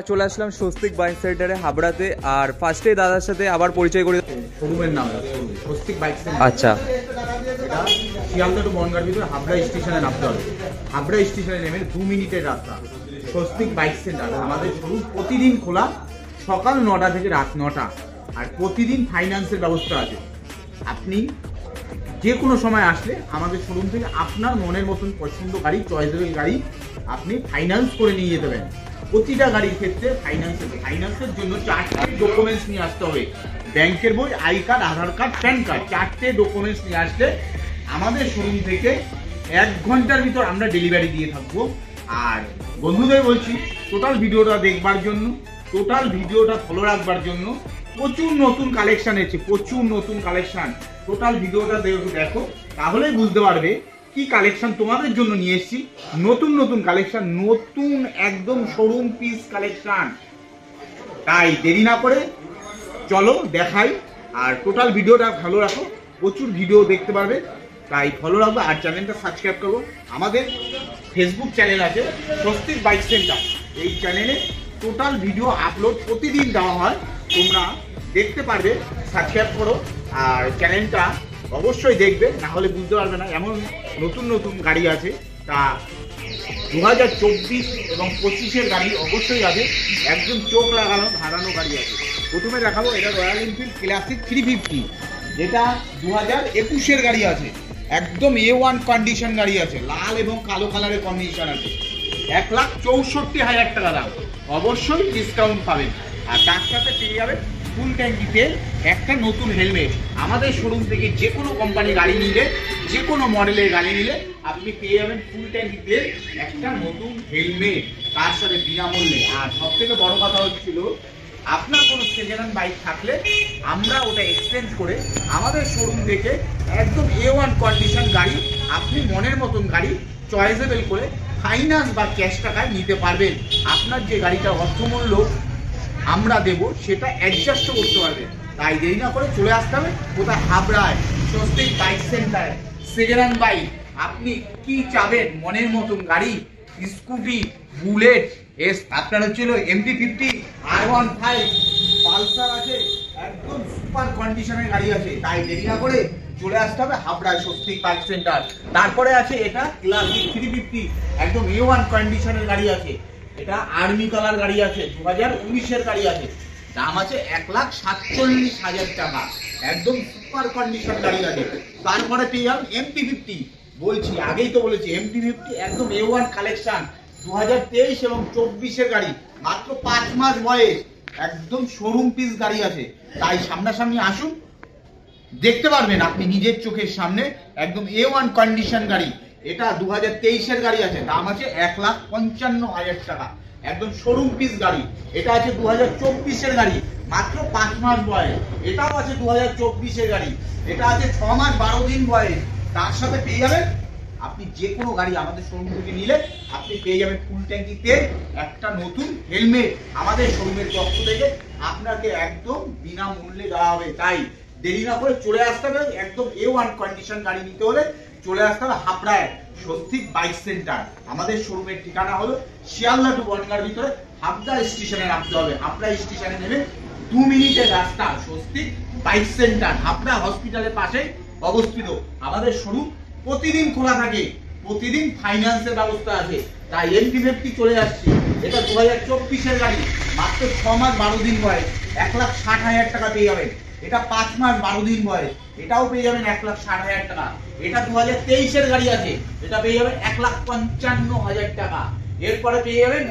চলে আসলাম স্বস্তিক বাইক সেন্টারে হাবড়াতে। আর ফার্স্টে দাদার সাথে আবার পরিচয় করে শোরুমের নাম স্বস্তিক বাইক সেন্টার। আচ্ছা, এটা শিয়ালদা টু বনগাঁর ভিতরে হাবড়া স্টেশনে নামতে হবে। হাবড়া স্টেশনে নেমে 2 মিনিটের রাস্তা। স্বস্তিক বাইক সেন্টার আমাদের শোরুম প্রতিদিন খোলা, সকাল 9টা থেকে রাত 9টা। আর প্রতিদিন ফাইন্যান্সের ব্যবস্থা আছে। আপনি যে কোনো সময় আসলে আমাদের শোরুম থেকে আপনার মনের মতন পছন্দ গাড়ি, চয়েসেবল গাড়ি আপনি ফাইন্যান্স করে নিয়ে যেতে পারেন। প্রতিটা গাড়ির ক্ষেত্রে ফাইন্যান্সের জন্য 4টে ডকুমেন্টস নিয়ে আসতে হবে। ব্যাংকের বই, I card, Aadhaar card, PAN card, 4টে ডকুমেন্টস নিয়ে আসলে আমাদের শোরুম থেকে 1 ঘন্টার ভিতর আমরা ডেলিভারি দিয়ে থাকবো। আর বন্ধুদের বলছি, টোটাল ভিডিওটা দেখবার জন্য, টোটাল ভিডিওটা ফলো রাখবার জন্য প্রচুর নতুন কালেকশন এসেছে, প্রচুর নতুন কালেকশন। টোটাল ভিডিওটা দেখো, তাহলেই বুঝতে পারবে কি কালেকশন তোমাদের জন্য নিয়ে এসেছি। নতুন নতুন কালেকশন, নতুন একদম শোরুম পিস কালেকশন। তাই দেরি না করে চলো দেখাই। আর টোটাল ভিডিওটা ভালো রাখো, প্রচুর ভিডিও দেখতে পারবে, তাই ফলো রাখবো। আর চ্যানেলটা সাবস্ক্রাইব করবো। আমাদের ফেসবুক চ্যানেল আছে স্বস্তিক বাইক সেন্টার। এই চ্যানেলে টোটাল ভিডিও আপলোড প্রতিদিন দেওয়া হয়, তোমরা দেখতে পারবে। সাবস্ক্রাইব করো আর চ্যানেলটা অবশ্যই দেখবে, না হলে বুঝতে পারবে না। এমন নতুন নতুন গাড়ি আছে, তা 2024 এবং 25-এর গাড়ি অবশ্যই আছে। একদম চোখ লাগানো ধারানো গাড়ি আছে। প্রথমে দেখাবো এটা রয়্যাল এনফিল্ড ক্লাসিক 350, যেটা 2021-এর গাড়ি আছে। একদম A1 কন্ডিশন গাড়ি আছে, লাল এবং কালো কালারের কম্বিনেশন আছে। 1,64,000 টাকা দাম, অবশ্যই ডিসকাউন্ট পাবেন। আর তার সাথে পেয়ে যাবেন ফুল ট্যাঙ্কি তেল, একটা নতুন হেলমেট। আমাদের শোরুম থেকে যে কোনো কোম্পানি গাড়ি নিলে, যে কোনো মডেলের গাড়ি নিলে আপনি পেয়ে যাবেন ফুল ট্যাঙ্কি তেল, একটা নতুন হেলমেট, তার সাথে বিনামূল্যে। আর সব থেকে বড় কথা হচ্ছিল, আপনার কোনো সেকেন্ড হ্যান্ড বাইক থাকলে আমরা ওটা এক্সচেঞ্জ করে আমাদের শোরুম থেকে একদম A1 কন্ডিশন গাড়ি আপনি মনের মতন গাড়ি চয়েসেবল করে ফাইন্যান্স বা ক্যাশ টাকায় নিতে পারবেন। আপনার যে গাড়িটা অর্থমূল্য আমরা দেব, সেটা অ্যাডজাস্ট করতে পারবে। তাই দেরি না করে চলে আসতে হবে কোথায়? হাবড়ায় Swastik bike centre. Second hand bike আপনি কি চাবেন, মনের মতন গাড়ি, স্কুটি, বুলেট, আপনার হচ্ছিল MT-50, R15, পালসার আছে, একদম সুপার কন্ডিশনের গাড়ি আছে। তাই দেরি না করে চলে আসতে হবে হাবড়ায় স্বস্তিক বাইক সেন্টার। তারপরে আছে এটা ক্লাসিক 350, একদম A1 কন্ডিশনের গাড়ি আছে। এটা আর্মি কালার গাড়ি আছে, 2019-এর গাড়ি আছে। দাম আছে 1,47,000 টাকা, একদম সুপার কন্ডিশন গাড়ি আছে। তারপরে পেয়ে যাবেন MT-50, বলছি আগেই তো বলেছি, MT-50 একদম A1 কালেকশন, 2023 এবং 24-এর গাড়ি, মাত্র 5 মাস বয়স, একদম শোরুম পিস গাড়ি আছে। তাই সামনাসামনি আসুন, দেখতে পারবেন আপনি নিজের চোখের সামনে। একদম A1 কন্ডিশন গাড়ি, এটা 2023-এর গাড়ি আছে। দাম আছে 1,55,000 টাকা, একদম শোরুম পিস গাড়ি। এটা আছে 2024-এর গাড়ি, মাত্র 5 মাস বয়স। এটাও আছে 2024-এর গাড়ি, এটা আছে 6 মাস 12 দিন বয়স। তার সাথে পেয়ে যাবেন আপনি যে কোনো গাড়ি আমাদের শোরুম থেকে নিলে আপনি পেয়ে যাবেন ফুল ট্যাঙ্কি তেল, একটা নতুন হেলমেট। আমাদের শোরুমের পক্ষ থেকে আপনাকে একদম বিনামূল্যে দেওয়া হবে। তাই দেরি না করে চলে আসতে হবে। একদম A1 কন্ডিশন গাড়ি নিতে হলে চলে আসতে হবে হাবড়ায় স্বস্তিক বাইক সেন্টার। আমাদের শোরুমের ঠিকানা হলো শিয়ালদা টু বনগাঁর ভিতরে হাবড়া স্টেশনে নামতে হবে। হাবড়া স্টেশনে নেমে 2 মিনিটের রাস্তা। স্বস্তিক বাইক সেন্টার হাবড়া হসপিটালের পাশে অবস্থিত। আমাদের শোরুম প্রতিদিন খোলা থাকে, প্রতিদিন ফাইন্যান্সের ব্যবস্থা আছে। তাই MT-50 চলে আসছে, এটা 2024-এর গাড়ি, মাত্র 6 মাস 12 দিন বয়স, 1,60,000 টাকা পেয়ে যাবেন। এটা 5 মাস 12 দিন বয়স, এটাও পেয়ে যাবেন 1,60,000 টাকা। এটা 2023-এর গাড়ি আছে, এটা পেয়ে যাবেন 1,55,000 টাকা। এরপরে পেয়ে যাবেন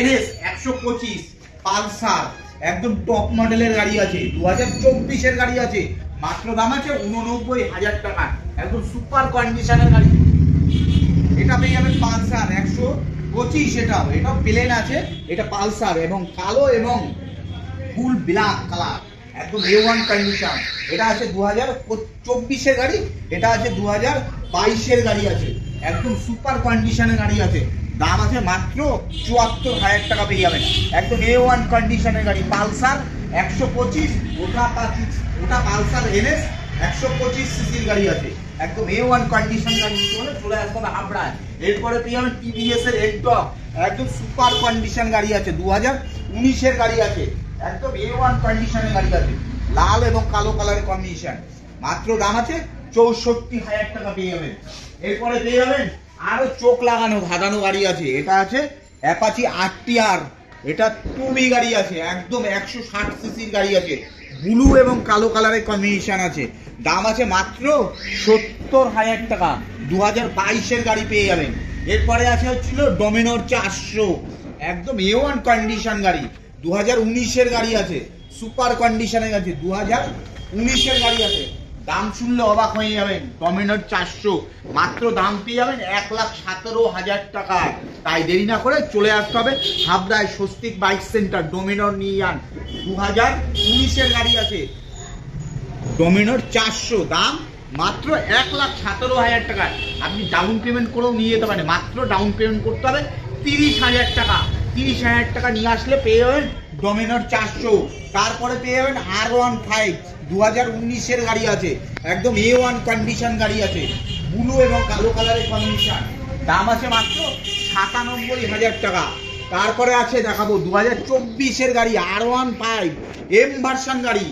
NS 125 পালসার, একদম টপ মডেলের গাড়ি আছে, 2024-এর গাড়ি আছে, মাত্র দাম আছে 89,000 টাকা, একদম সুপার কন্ডিশনের গাড়ি। এটা পেয়ে যাবেন পালসার 125, এটা প্লেন আছে, এটা পালসার এবং কালো এবং ফুল ব্ল্যাক কালার, একদম A1 কন্ডিশন। এটা আছে 2024-এর গাড়ি, এটা আছে 2022-এর গাড়ি আছে, একদম সুপার কন্ডিশনের গাড়ি আছে। দাম আছে মাত্র 74,000 টাকা পেয়ে যাবেন, একদম A1 কন্ডিশনের গাড়ি। পালসার 125, ওটা পালসার NS 125 সিসির গাড়ি আছে, একদম A1 কন্ডিশন গাড়ি। চলে আসতে হবে হাবড়ায়। এরপরে পেয়ে যাবেন TVS এর একদম সুপার কন্ডিশন গাড়ি আছে, 2019-এর গাড়ি আছে, একদম A1 কন্ডিশনের গাড়ি আছে, লাল এবং কালো কালারের কম্বিনেশন। মাত্র দাম আছে 64,000 টাকা পেয়ে যাবেন। এরপরে পেয়ে যাবেন আরো চোখ লাগানো ধাঁধানো গাড়ি আছে, এটা আছে অ্যাপাচি RTR, এটা 2B গাড়ি আছে, একদম 160 সিসির গাড়ি আছে, ব্লু এবং কালো কালারের কম্বিনেশন আছে। দাম আছে মাত্র 70,000 টাকা, 2022-এর গাড়ি পেয়ে যাবেন। এরপরে আছে হচ্ছিল ডমিনোর 400, একদম A1 কন্ডিশন গাড়ি, 2019-এর গাড়ি আছে, সুপার কন্ডিশনের আছে, 2019-এর গাড়ি আছে। দাম শুনলে অবাক হয়ে যাবেন, ডমিনোর 400 মাত্র দাম পেয়ে যাবেন 1,17,000 টাকায়। তাই দেরি না করে চলে আসতে হবে হাবড়ায় স্বস্তিক বাইক সেন্টার, ডমিনোর নিয়ে যান। 2019-এর গাড়ি আছে, ডমিনোর 400, দাম মাত্র 1,17,000 টাকা। আপনি ডাউন পেমেন্ট করেও নিয়ে যেতে পারেন, মাত্র ডাউন পেমেন্ট করতে হবে 30,000 টাকা। 30,000 টাকা নিয়ে আসলে পেয়ে যাবেন ডমিনোর 400। তারপরে পেয়ে যাবেন R15, 2019-এর গাড়ি আছে, একদম A1 কন্ডিশন গাড়ি আছে, ব্লু এবং কালো কালারের কম্বিনেশন। দাম আছে মাত্র 97,000 টাকা। তারপরে আছে দেখাবো 2024-এর গাড়ি R15 M ভার্সন গাড়ি,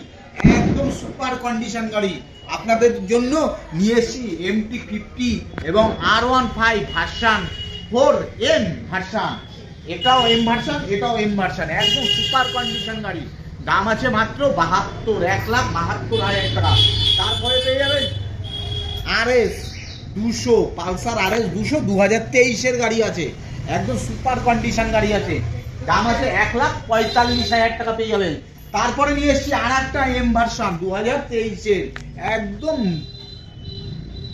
একদম সুপার কন্ডিশন গাড়ি। আপনাদের জন্য নিয়ে এসেছি MT-50 এবং R15 ভার্সন 4M ভার্সন, এটাও M ভার্সন, এটাও M ভার্সন, একদম সুপার কন্ডিশন গাড়ি। দাম আছে মাত্র 1,72,000 টাকা। তারপরে পেয়ে যাবেন RS 200, পালসার RS 200, 2023-এর গাড়ি আছে, একদম সুপার কন্ডিশন গাড়ি আছে, দাম আছে 1,45,000 টাকা পেয়ে যাবেন। তারপরে নিয়ে এসেছি আর একটা M ভার্সন 2023-এর, একদম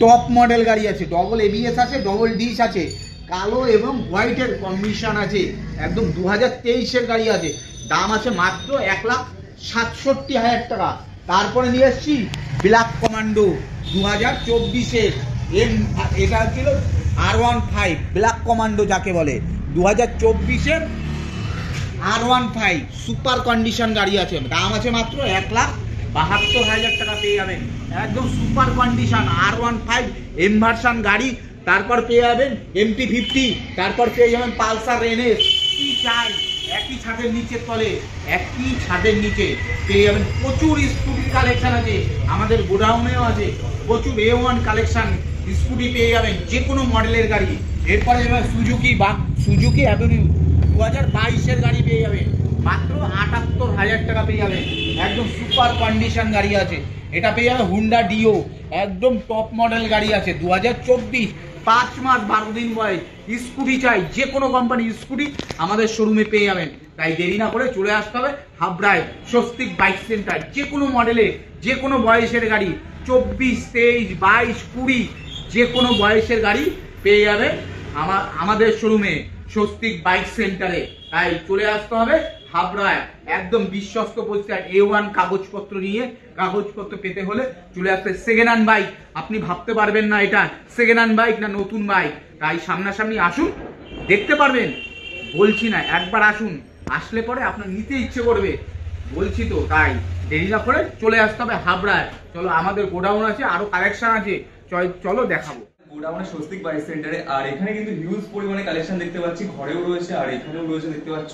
টপ মডেল গাড়ি আছে, ডবল ABS আছে, ডবল ডিস আছে, কালো এবং হোয়াইটের কম্বিনেশন আছে, একদম 2023-এর গাড়ি আছে, দাম আছে মাত্র 1,67,000 টাকা। তারপরে নিয়ে এসেছি ব্ল্যাক কমান্ডো 2024-এর, এটা ছিল R15 ব্ল্যাক কমান্ডো যাকে বলে, 2024-এর R15 সুপার কন্ডিশন গাড়ি আছে, দাম আছে মাত্র 1,72,000 টাকা পেয়ে যাবেন, একদম super condition R15 M version গাড়ি। তারপর পেয়ে যাবেন MT-50, তারপর পেয়ে যাবেন পালসার NS। কি চাই, একই ছাদের নিচের তলে, একই ছাদের নিচে পেয়ে যাবেন প্রচুর স্কুটি কালেকশন আছে, আমাদের গোডাউনেও আছে প্রচুর A1 কালেকশন স্কুটি পেয়ে যাবেন, যে কোনো মডেলের গাড়ি। এরপরে যাবেন সুজুকি অ্যাভিনিউ 2022-এর গাড়ি পেয়ে যাবেন, মাত্র 78,000 টাকা পেয়ে যাবেন, একদম সুপার কন্ডিশন গাড়ি আছে। এটা পেয়ে যাবে হুন্ডা ডিও, একদম টপ মডেল গাড়ি আছে, 2024, 5 মাস 12 দিন বয়স। স্কুটি চাই, যে কোনো কোম্পানি স্কুটি আমাদের শোরুমে পেয়ে যাবেন। তাই দেরি না করে চলে আসতে হবে হাবড়ায় স্বস্তিক বাইক সেন্টার, যে কোনো মডেলে, যে কোনো বয়সের গাড়ি, 24, 23, 22, 20, যে কোনো বয়সের গাড়ি পেয়ে যাবে আমাদের শোরুমে স্বস্তিক বাইক সেন্টারে। তাই চলে আসতে হবে হাবড়ায়, একদম বিশ্বস্ত প্রতিষ্ঠান, A1 কাগজপত্র নিয়ে। কাগজপত্র পেতে হলে চলে আসতে সেকেন্ড হ্যান্ড বাইক, আপনি ভাবতে পারবেন না এটা সেকেন্ড হ্যান্ড বাইক না নতুন বাইক। তাই সামনাসামনি আসুন, দেখতে পারবেন, বলছি না, একবার আসুন, আসলে পরে আপনার নিতে ইচ্ছে করবে, বলছি তো। তাই দেরি না করে চলে আসতে হবে হাবড়ায়। চলো, আমাদের গোডাউন আছে, আরো কালেকশন আছে, চলো দেখাবো। গোডাউনে স্বস্তিক বাইক সেন্টারে, আর এখানে কিন্তু হিউজ পরিমাণে কালেকশন দেখতে পাচ্ছি, ঘরেও রয়েছে আর এখানেও রয়েছে, দেখতে পাচ্ছ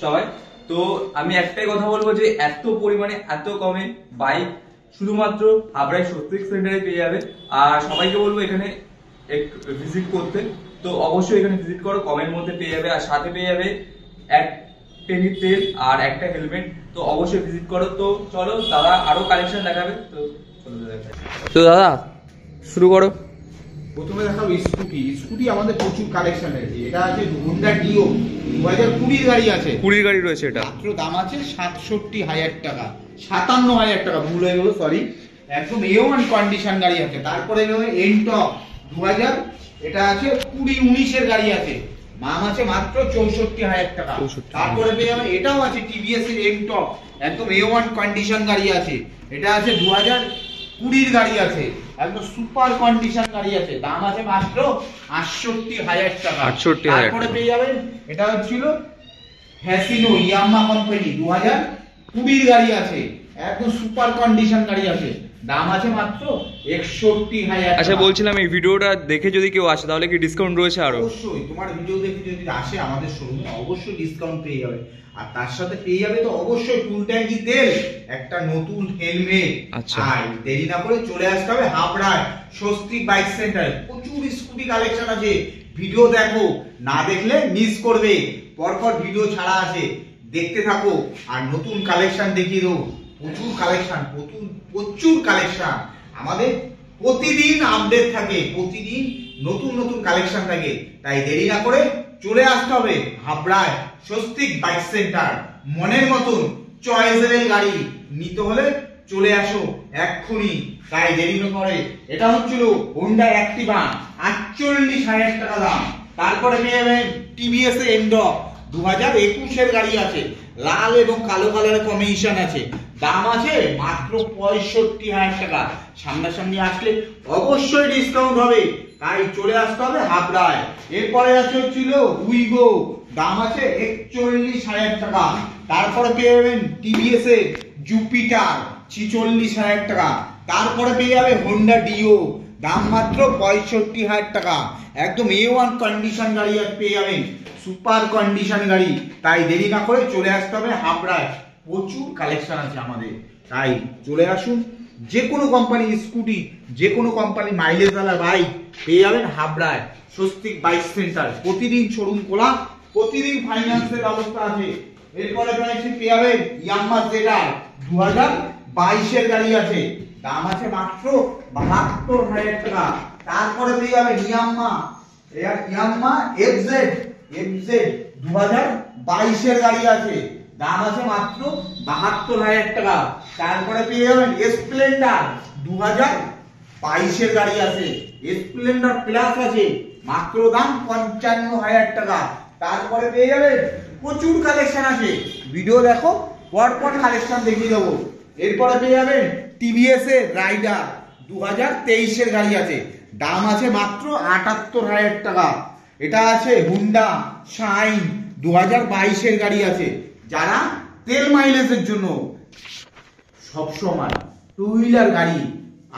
সবাই। তো আমি একটাই কথা বলবো যে এত পরিমাণে এত কমে বাইক শুধুমাত্র হাবড়ায় স্বস্তিক সেন্টারে পেয়ে যাবে। আর সবাইকে বলবো এখানে ভিজিট করতে, তো অবশ্যই এখানে ভিজিট করো, কমের মধ্যে পেয়ে যাবে। আর সাথে পেয়ে যাবে এক টেনির তেল আর একটা হেলমেট, তো অবশ্যই ভিজিট করো। তো চলো দাদা আরো কালেকশন দেখাবে, তো চলো দেখাবে। তো দাদা শুরু করো। প্রথমে দেখাবো স্কুটি। স্কুটি আমাদের প্রচুর কালেকশন আছে। এটা আছে হোন্ডা ডিও 2020 গাড়ি আছে, 20 গাড়ি রয়েছে। এটা মাত্র দাম আছে 67,000 টাকা, 57,000 টাকা, ভুল হয়ে গেল, সরি। একদম A1 কন্ডিশন গাড়ি আছে। তারপরে এনটক 2000, এটা আছে 2019 এর গাড়ি আছে, দাম আছে মাত্র 64,000 টাকা। তারপরে পেয়ে যাবে এটাও আছে টিভিএস এর এনটক, একদম A1 কন্ডিশন গাড়ি আছে, এটা আছে 2020 গাড়ি আছে, একদম সুপার কন্ডিশন গাড়ি আছে, দাম আছে মাত্র 68,000 টাকা। 68,000 তারপরে পেয়ে যাবেন এটা হচ্ছিল ফ্যাসিনো ইয়ামাহা কোম্পানি 2020 গাড়ি আছে, একদম সুপার কন্ডিশন গাড়ি আছে, দাম আছে মাত্র 61,000 টাকা। আচ্ছা বলছিলাম এই ভিডিওটা দেখে যদি কেউ আসে তাহলে কি ডিসকাউন্ট রয়েছে আরো? অবশ্যই, তোমার ভিডিও দেখে যদি আসে আমাদের শোরুমে অবশ্যই ডিসকাউন্ট পেয়ে যাবে। আর তার সাথে পেয়ে যাবে তো অবশ্যই ফুল ট্যাঙ্কি তেল, একটা নতুন হেলমেট। আচ্ছা। আর দেরি না করে চলে আসতে হবে হাবড়ায় স্বস্তিক বাইক সেন্টারে। প্রচুর স্কুটি কালেকশন আছে, ভিডিও দেখো, না দেখলে মিস করবে। পরপর ভিডিও ছাড়া আছে, দেখতে থাকো আর নতুন কালেকশন দেখিয়ে দেবো। প্রচুর কালেকশন, প্রচুর কালেকশন আমাদের প্রতিদিন আপডেট থাকে, প্রতিদিন নতুন নতুন কালেকশন থাকে। তাই দেরি না করে চলে আসতে হবে হাবড়ায় স্বস্তিক বাইক সেন্টার। মনের মতন চয়েসেবল গাড়ি নিতে হলে চলে আসো এক্ষুনি, তাই দেরি না করে। এটা হচ্ছিল হোন্ডা অ্যাক্টিভা 48,000 টাকা দাম। তারপরে পেয়ে যাবেন টিভিএস এর এন্ডক 2021 এর গাড়ি আছে, লাল এবং কালো কালারের কম্বিনেশন আছে, দাম আছে মাত্র 65,000 টাকা। সামনাসামনি আসলে অবশ্যই ডিসকাউন্ট হবে, তাই চলে আসতে হবে হাবড়ায়। এরপরে আছে হচ্ছিল উইগো, দাম আছে 41,000 টাকা। তারপরে পেয়ে যাবেন টিভিএস এর জুপিটার 46,000 টাকা। তারপরে পেয়ে যাবে হোন্ডা ডিও, দাম মাত্র 65,000 টাকা, একদম A1 কন্ডিশন গাড়ি পেয়ে যাবেন, সুপার কন্ডিশন গাড়ি। তাই দেরি না করে চলে আসতে হবে হাবড়ায়, প্রচুর কালেকশন আছে আমাদের, তাই চলে আসুন। যে কোনো কোম্পানি স্কুটি, যে কোনো কোম্পানি মাইলেজওয়ালা বাইক পেয়ে যাবেন হাবড়ায় স্বস্তিক বাইক সেন্টার। প্রতিদিন শোরুম খোলা, প্রতিদিন ফাইন্যান্সের ব্যবস্থা আছে। এরপরে পেয়ে যাবেন ইয়ামাহা জেডার 2022 এর গাড়ি আছে, দাম আছে মাত্র 72,000 টাকা। তারপরে পেয়ে যাবেন ইয়ামাহা এফজেড 2022 এর গাড়ি আছে, দাম আছে মাত্র 72,000 টাকা। তারপরে পেয়ে যাবেন স্প্লেন্ডার 2022 এর গাড়ি আছে, স্প্লেন্ডার প্লাস আছে, মাত্র দাম 55,000 টাকা। তারপরে পেয়ে যাবেন প্রচুর কালেকশন আছে, ভিডিও দেখো, পরপর কালেকশন দেখিয়ে দেবো। এরপরে পেয়ে যাবেন টিভিএস এর রাইডার 2023 এর গাড়ি আছে, দাম আছে মাত্র 78,000 টাকা। এটা আছে হুন্ডা শাইন 2022 এর গাড়ি আছে, যারা তেল মাইলেজের জন্য সব সময় টু হুইলার গাড়ি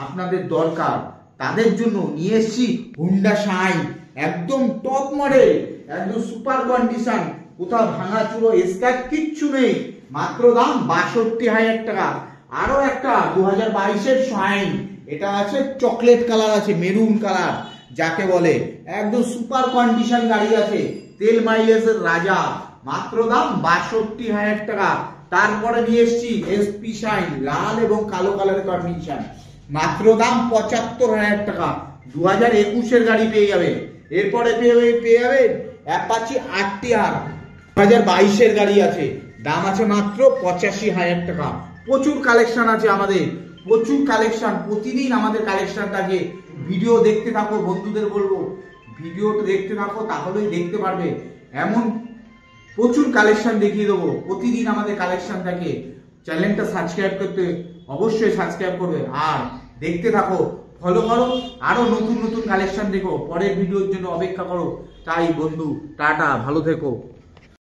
আপনাদের দরকার, তাদের জন্য নিয়ে এসেছি হুন্ডা শাইন, একদম টপ মডেল, একদম সুপার কন্ডিশন, কোথাও ভাঙা চুরো স্ক্র্যাচ কিচ্ছু নেই, মাত্র দাম 62,000 টাকা। আরো একটা 2022 এর শাইন, এটা আছে চকলেট কালার আছে, মেরুন কালার যাকে বলে, একদম সুপার কন্ডিশন গাড়ি আছে, তেল মাইলেজের রাজা, মাত্র দাম 62,000 টাকা। তারপরে নিয়ে এসেছি এসপি শাইন লাল এবং কালো কালারের কম্বিনেশন, মাত্র দাম 75,000 টাকা, 2021 এর গাড়ি পেয়ে যাবে। এরপরে পেয়ে যাবে অ্যাপাচি আরটিআর 2022 এর গাড়ি আছে, দাম আছে মাত্র 85,000 টাকা। প্রচুর কালেকশন আছে আমাদের, প্রচুর কালেকশন, প্রতিদিন আমাদের কালেকশন থাকে। ভিডিও দেখতে থাকো, বন্ধুদের বলবো ভিডিও দেখতে থাকো, তাহলেই দেখতে পারবে। এমন প্রচুর কালেকশন দেখিয়ে দেবো, প্রতিদিন আমাদের কালেকশন থাকে। চ্যানেলটা সাবস্ক্রাইব করতে অবশ্যই সাবস্ক্রাইব করবে, আর দেখতে থাকো, ফলো করো, আরো নতুন নতুন কালেকশন দেখো, পরের ভিডিওর জন্য অপেক্ষা করো। তাই বন্ধু, টাটা, ভালো থেকো।